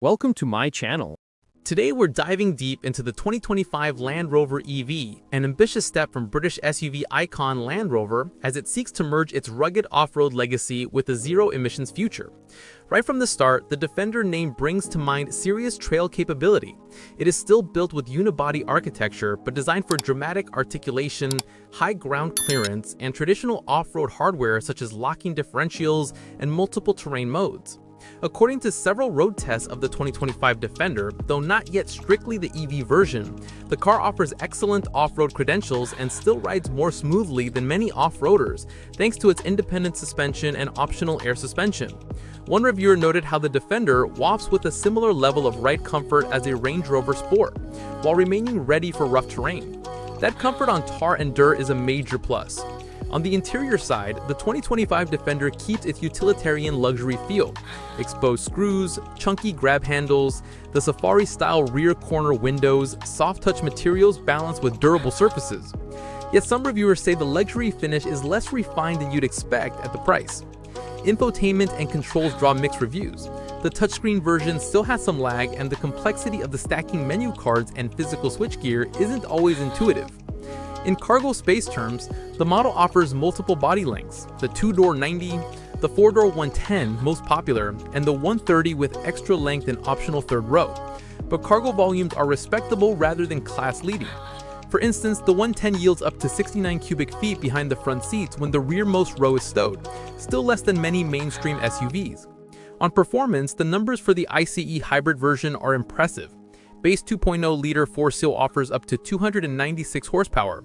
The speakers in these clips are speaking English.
Welcome to my channel. Today we're diving deep into the 2025 Land Rover EV, an ambitious step from British SUV icon Land Rover as it seeks to merge its rugged off-road legacy with a zero-emissions future. Right from the start, the Defender name brings to mind serious trail capability. It is still built with unibody architecture, but designed for dramatic articulation, high ground clearance, and traditional off-road hardware such as locking differentials and multiple terrain modes. According to several road tests of the 2025 Defender, though not yet strictly the EV version, the car offers excellent off-road credentials and still rides more smoothly than many off-roaders, thanks to its independent suspension and optional air suspension. One reviewer noted how the Defender wafts with a similar level of ride comfort as a Range Rover Sport, while remaining ready for rough terrain. That comfort on tar and dirt is a major plus. On the interior side, the 2025 Defender keeps its utilitarian luxury feel. Exposed screws, chunky grab handles, the safari-style rear corner windows, soft-touch materials balanced with durable surfaces. Yet some reviewers say the luxury finish is less refined than you'd expect at the price. Infotainment and controls draw mixed reviews. The touchscreen version still has some lag, and the complexity of the stacking menu cards and physical switchgear isn't always intuitive. In cargo space terms, the model offers multiple body lengths, the 2-door 90, the 4-door 110 most popular, and the 130 with extra length and optional third row. But cargo volumes are respectable rather than class-leading. For instance, the 110 yields up to 69 cubic feet behind the front seats when the rearmost row is stowed, still less than many mainstream SUVs. On performance, the numbers for the ICE hybrid version are impressive. Base 2.0-liter 4-seal offers up to 296 horsepower.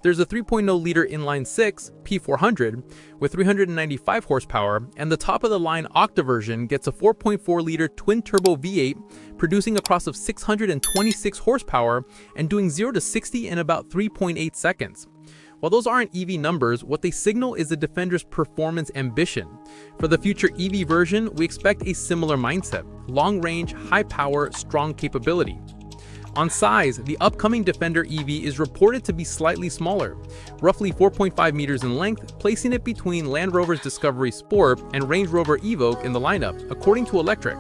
There's a 3.0-liter inline-6 P400 with 395 horsepower, and the top-of-the-line Octa version gets a 4.4-liter twin-turbo V8, producing a cross of 626 horsepower and doing 0 to 60 in about 3.8 seconds. While those aren't EV numbers, what they signal is the Defender's performance ambition. For the future EV version, we expect a similar mindset: long range, high power, strong capability. On size, the upcoming Defender EV is reported to be slightly smaller, roughly 4.5 meters in length, placing it between Land Rover's Discovery Sport and Range Rover Evoque in the lineup, according to Electric.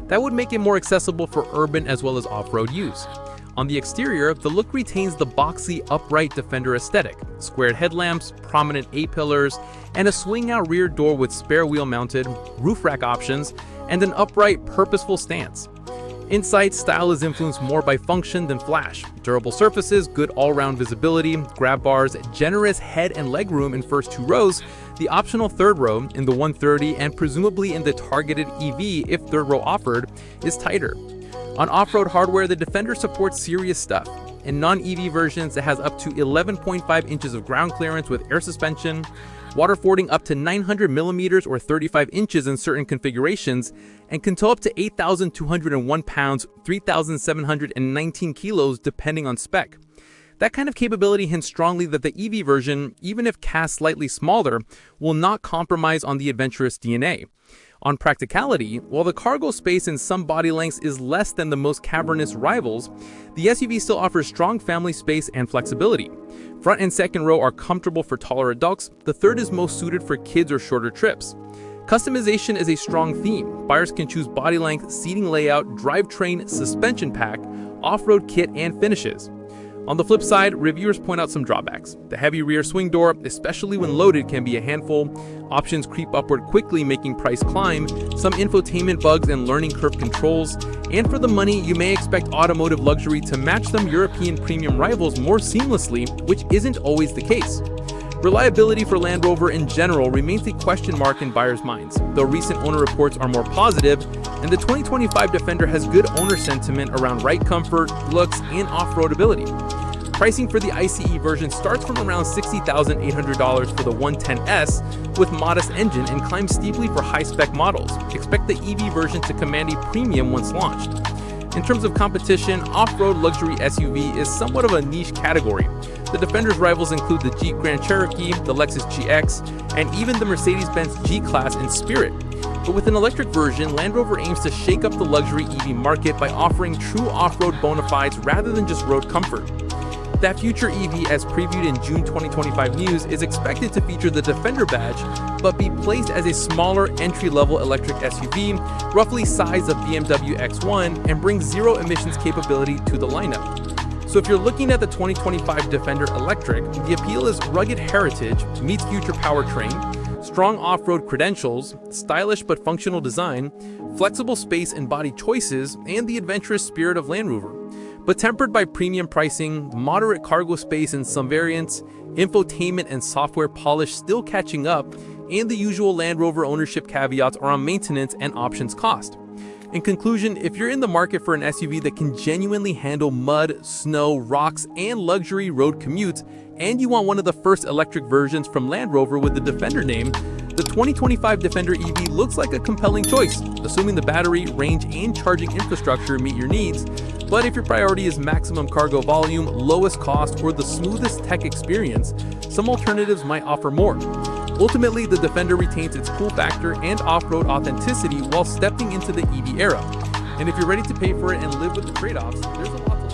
That would make it more accessible for urban as well as off-road use. On the exterior, the look retains the boxy, upright Defender aesthetic: squared headlamps, prominent A-pillars, and a swing-out rear door with spare wheel-mounted, roof rack options, and an upright, purposeful stance. Inside, style is influenced more by function than flash. Durable surfaces, good all-round visibility, grab bars, generous head and leg room in first two rows, the optional third row in the 130, and presumably in the targeted EV if third row offered, is tighter. On off-road hardware, the Defender supports serious stuff. In non-EV versions, it has up to 11.5 inches of ground clearance with air suspension, water fording up to 900 millimeters or 35 inches in certain configurations, and can tow up to 8,201 pounds, 3,719 kilos depending on spec. That kind of capability hints strongly that the EV version, even if cast slightly smaller, will not compromise on the adventurous DNA. On practicality, while the cargo space in some body lengths is less than the most cavernous rivals, the SUV still offers strong family space and flexibility. Front and second row are comfortable for taller adults, the third is most suited for kids or shorter trips. Customization is a strong theme. Buyers can choose body length, seating layout, drivetrain, suspension pack, off-road kit, and finishes. On the flip side, reviewers point out some drawbacks. The heavy rear swing door, especially when loaded, can be a handful. Options creep upward quickly, making price climb. Some infotainment bugs and learning curve controls. And for the money, you may expect automotive luxury to match some European premium rivals more seamlessly, which isn't always the case. Reliability for Land Rover in general remains a question mark in buyers' minds, though recent owner reports are more positive, and the 2025 Defender has good owner sentiment around ride comfort, looks, and off-road ability. Pricing for the ICE version starts from around $60,800 for the 110S with modest engine and climbs steeply for high-spec models. Expect the EV version to command a premium once launched. In terms of competition, off-road luxury SUV is somewhat of a niche category. The Defender's rivals include the Jeep Grand Cherokee, the Lexus GX, and even the Mercedes-Benz G-Class and Spirit. But with an electric version, Land Rover aims to shake up the luxury EV market by offering true off-road bona fides rather than just road comfort. That future EV, as previewed in June 2025 news, is expected to feature the Defender badge, but be placed as a smaller entry-level electric SUV, roughly size of BMW X1, and brings zero emissions capability to the lineup. So if you're looking at the 2025 Defender Electric, the appeal is rugged heritage meets future powertrain, strong off-road credentials, stylish but functional design, flexible space and body choices, and the adventurous spirit of Land Rover. But tempered by premium pricing, moderate cargo space in some variants, infotainment and software polish still catching up, and the usual Land Rover ownership caveats around maintenance and options cost. In conclusion, if you're in the market for an SUV that can genuinely handle mud, snow, rocks, and luxury road commutes, and you want one of the first electric versions from Land Rover with the Defender name, the 2025 Defender EV looks like a compelling choice, assuming the battery, range, and charging infrastructure meet your needs. But if your priority is maximum cargo volume, lowest cost, or the smoothest tech experience, some alternatives might offer more. Ultimately, the Defender retains its cool factor and off-road authenticity while stepping into the EV era. And if you're ready to pay for it and live with the trade-offs, there's a lot to